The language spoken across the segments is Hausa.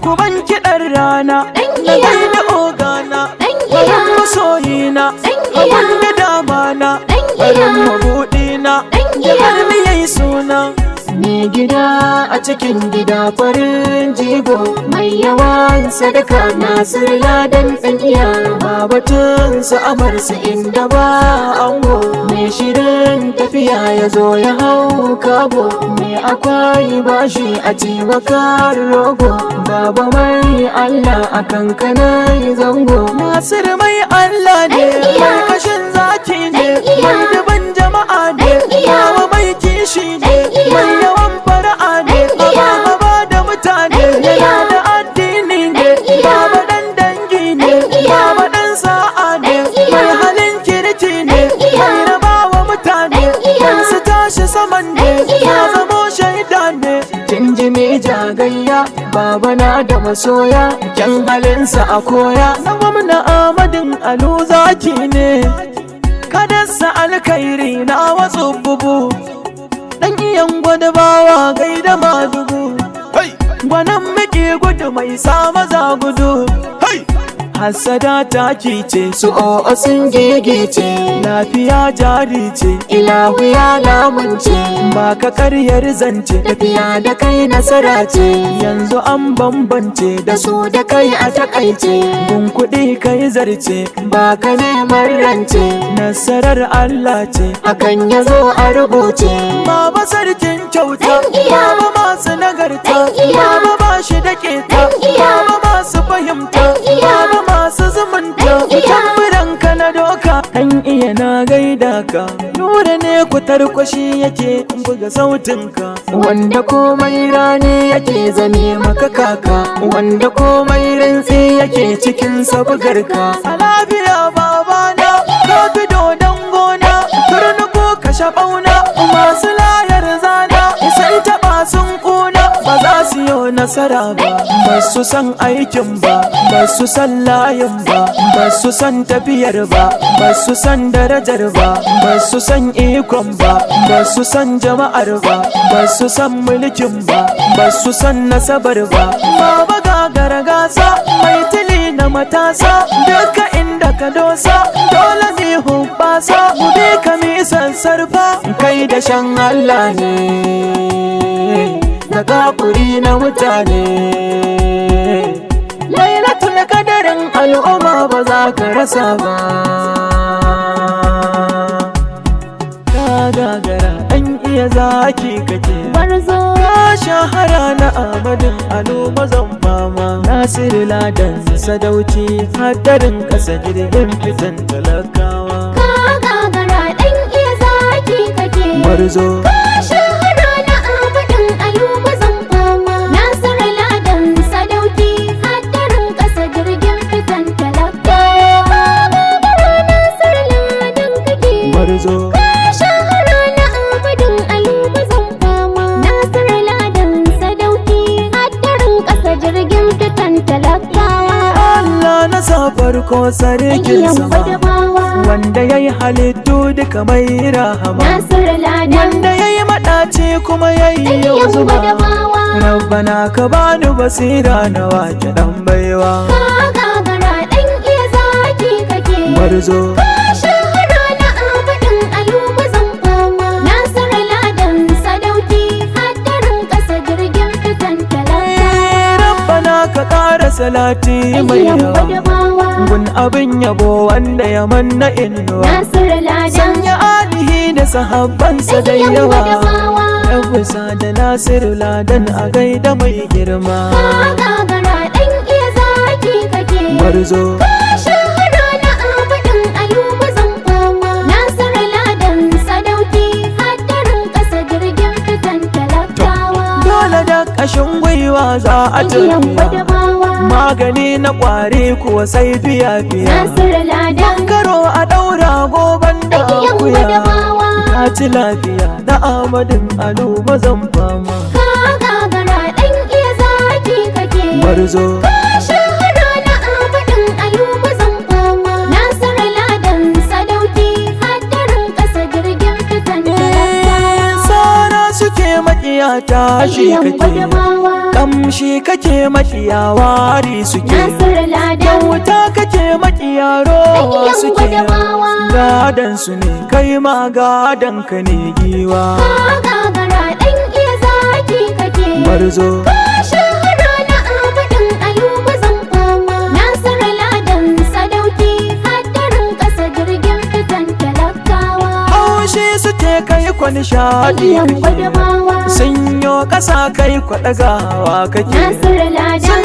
ku ban kiɗan rana na gaida ogana garin masoyina abin da damana garin mabuɗina jihar mi yayi suna. Mai gida a cikin gida farin jigo mai yawan sadaka Nasir Ladan ɗan iya babatun su amarsa inda ba ango mai shirin tafiya ya zo ya hau kabo mai akwai bashi a cimakar rogo baba mai Allah a kankanai zango. Nasir mai Allah ne mai kashin zaki ne mai duban jama'a ne baba mai kishi ne mai yawan fara'a ne haba da mutane yana da addini ne baba dan dangi ne baba dan sa'a ne mai halin kirki ne mai rabawa mutane dan su tashi saman ne ya zamo shaida ne. Jinjimi jagayya baba na da masoya kyan halinsa a koya na gwamna Ahmadin Alu zaki ne kadarsa alkhairi na wasu bubu dan iyan gwada bawa gaida madugu gwanan muke gudu mai sa maza gudu hassada ta kice su o'o sun gigice lafiya jari ce ilahu ya lamunce ba ka karyar zance tafiya da kai nasara ce yanzu an bambance da su da kai a takaice gun kuɗi kai zarce ba ka neman rance nasarar Allah ce hakan ya zo a rubuce. Baba sarkin kyauta baba masu nagarta baba ba shi da keta baba masu fahimta baba masu zumunta tamburanka na doka dan iya na gaida ka nura ne ku tarkwashi yake buga sautinka wanda komai rani yake zame maka kaka wanda komai rantsi yake cikin sabugarka a lafiya babana ka fi dodon gona turnuku ka shaɓauna masu layar zana sai taɓa sun ƙuna ba za su yi nasara ba ba su san aikin ba ba su san layin ba ba su san tafiyar ba ba su san darajar ba ba su san ikon ba ba su san jama'ar ba ba su san mulkin ba ba su san nasabar ba baba gagara gasa mai tili na matasa duka inda ka dosa dole ne hubbasa gube ka mi sassarfa kai da shan Allah ne da gafuri na mutane lailatul kadarin al'umma ba za ka rasa ba. Ka gagara ɗan iya zaki kake barzo ka shahara na Ahmadin Alu mazan fama Nasir Ladan sadauci hadarin ƙasa jirgin fitan talakawa. Ka gagara ɗan iya zaki kake barzo farko sarkin sama wanda ya yi halittu duka mai rahama wanda ya yi maɗaci kuma ya yi yau zuba rabbana ka bani basira na wake ɗan baiwa. Ka gagara ɗan iya zaki kake barzo salati mai yawa gun abin yabo wanda ya manna inuwa sanya alihi da sahabbansa da yawa rabusa da Nasiru Ladan a gaida mai girma. Ka gagara ɗan iya zaki kake barzo kashin gwiwa za a tafiya magani na kwari kuwa sai biya karo a daura goban da akuya ta ci lafiya na Ahmadin Alu mazan fama. Ka gagara ɗan iya zaki kake barzo duniya tashi Yan kake, Gwadabawa. kamshi kake makiya wari suke, Nasiru Ladan. wuta kake makiya rowa Yan suke, Gwadabawa. gadan su ne kai ma gadan ka ne giwa. Ka gagara ɗan iya zaki kake. Barzo Ka shahara na Ahmadin Ayuba zan fama. Nasiru Ladan sadauki haddarin ƙasa jirgin fitan talakawa. haushi suke kai kwanishaɗi Yan kake, Gwadabawa. sun yo ƙasa kai kwaɗagawa kake, Nasiru Ladan. sun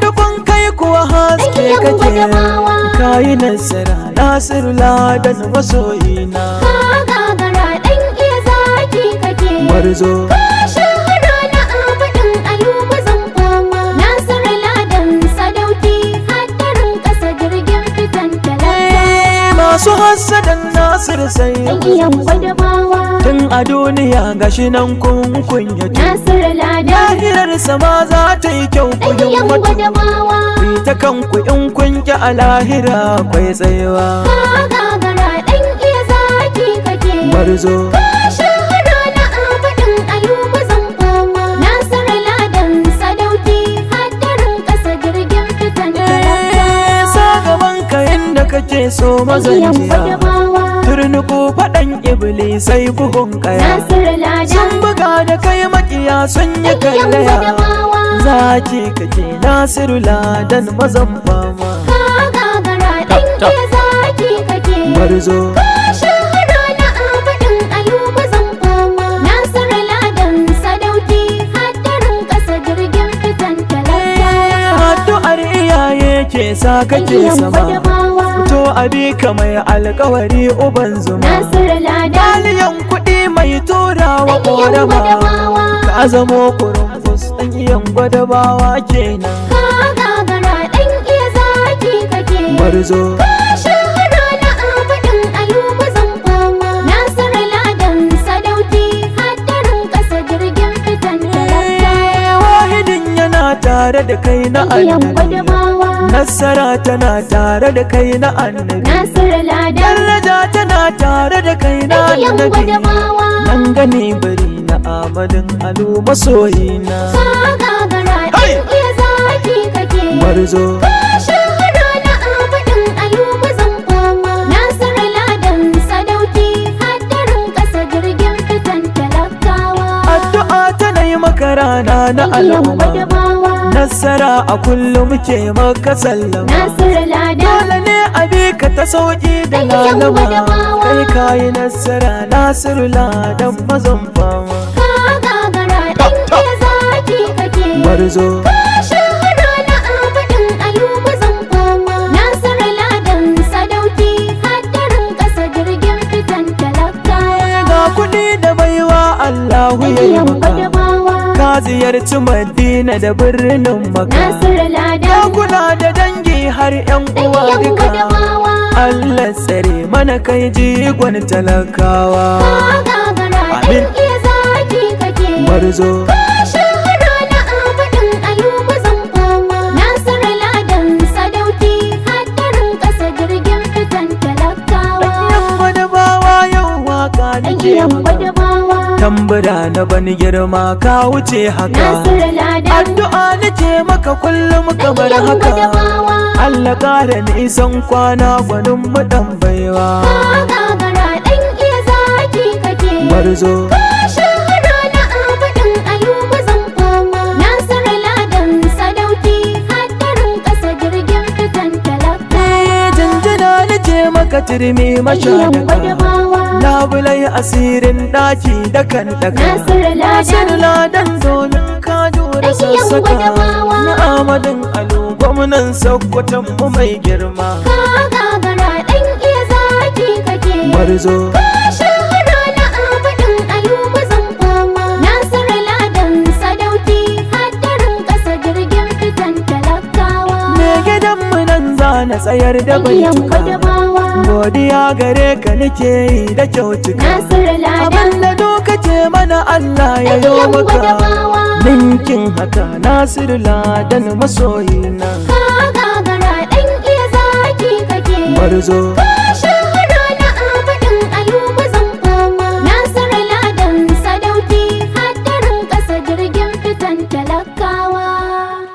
dukun kai kuwa haske Yan kake, Gwadabawa. kayi nasara Nasiru Ladan masoyina. Ka gagara ɗan iya zaki kake. Barzo Ka shahara na Ahmadin Ayuba zan fama. Nasiru Ladan sadauki haddarin ƙasa jirgin fitan talakawa. masu hassadan Nasiru sai Yan Gwadabawa. tun a duniya gashi nan kun kunyatu, Nasiru Ladan. lahirar sama za ta yi kyau ku Yan himmatu, Gwadabawa. ku yi ta kanku in kun ki a lahira kwai tsayewa. Ka gagara ɗan iya zaki kake. Barzo Ka shahara na Ahmadin Ayuba zan fama. Nasiru Ladan sadauki haddarin ƙasa jirgin fitan talakawa. sa gaban ka inda kake so Yan mazanjiya, Gwadabawa. turnuku faɗan iblisai bugun kaya, Nasiru Ladan. sun buga da kai makiya sun yi Yan kallaya, Gwadabawa. zaki kake Nasiru Ladan mazan fama. Ka gagara ɗan iya zaki kake. Barzo Ka shahara na Ahmadin Ayuba zan fama. Nasiru Ladan sadauki haddarin ƙasa jirgin fitan talakawa. addu'ar iyaye ke sa kake Yan sama, Gwadabawa. to abi ka mai alkawari uban zuma, Nasiru Ladan. daliyan kuɗi mai turawa Yan ƙorama, Gwadabawa. ka zamo kurungus ɗan yan gwadabawa kenan. Ka gagara ɗan iya zaki kake. Barzo Ka shahara na Ahmadin Ayuba zan fama. Nasiru Ladan sadauki haddarin ƙasa jirgin fitan talakawa. wahidin yana tare da kai na Yan annabi, Gwadabawa. nasara tana tare da kai na annabi, Nasiru Ladan. daraja tana tare da kai na Yan annabi, Gwadabawa. nan gani bari na amadin alu masoyina. Ka gagara Hai! ɗan iya zaki kake. Barzo Ka shahara na Ahmadin Ayuba zan fama. Nasiru Ladan sadauki haddarin ƙasa jirgin fitan talakawa. addu'a tana yi maka rana na Yan al'umma, Gwadabawa. nasara a kullum ke maka sallama, Nasiru Ladan. dole ne a bi ka ta sauki da Yan lalama, Gwadabawa. kai kayi nasara Nasiru Ladan mazan fama. Ka gagara ɗan iya zaki kake. Barzo Ka shahara na Ahmadin Ayuba zan fama. Nasiru Ladan sadauki haddarin ƙasa jirgin fitan talakawa. ga kuɗi da baiwa Allahu ya yi Yan maka, Gwadabawa. ka ziyarci Madina da birnin Makka, Nasiru ka Ladan. kula da dangi har 'yan uwa Yan duka, Gwadabawa. Allah tsare mana kai jigon talakawa. Ka gagara Amin. ɗan iya zaki kake. Barzo Ka shahara na Ahmadin Ayuba zan fama. Nasiru Ladan sadauki haddarin ƙasa jirgin fitan talakawa. yan gwadabawa yau waka nake Yan maka, Gwadabawa. tambura na bani girma ka wuce haka, Nasiru Ladan. addu'a nake maka kullum kamar Yan haka, Gwadabawa. Allah ƙara nisan kwana gwanin mu ɗan baiwa. Ka gagara ɗan iya zaki kake. Barzo Ka shahara na Ahmadin Ayuba zan fama. Nasiru Ladan sadauki haddarin ƙasa jirgin fitan talakawa. jinjina nake maka turmi Yan mashadaka, Gwadabawa. labulai asirin ɗaki da kan daka, Nasiru Ladan. Ladan domin ka jure Yan sassaka, Gwadabawa. na Amadin Alu gwamnan Sokoton mu mai girma. Ka gagara ɗan iya zaki kake. Barzo Ka shahara na Ahmadin Ayuba zan fama. Nasiru Ladan sadauki haddarin ƙasa jirgin fitan talakawa. me gidanmu nan za na tsayar da Yan baituka, Gwadabawa. godiya gare ka nake yi da kyautuka, Nasiru Ladan. abinda doka ce mana Allah ya Yan yi maka, Gwadabawa. ninkin haka Nasiru Ladan masoyina. Ka gagara ɗan iya zaki kake. Barzo Ka shahara na Ahmadin Ayuba zan fama. Nasiru Ladan sadauki haddarin ƙasa talaka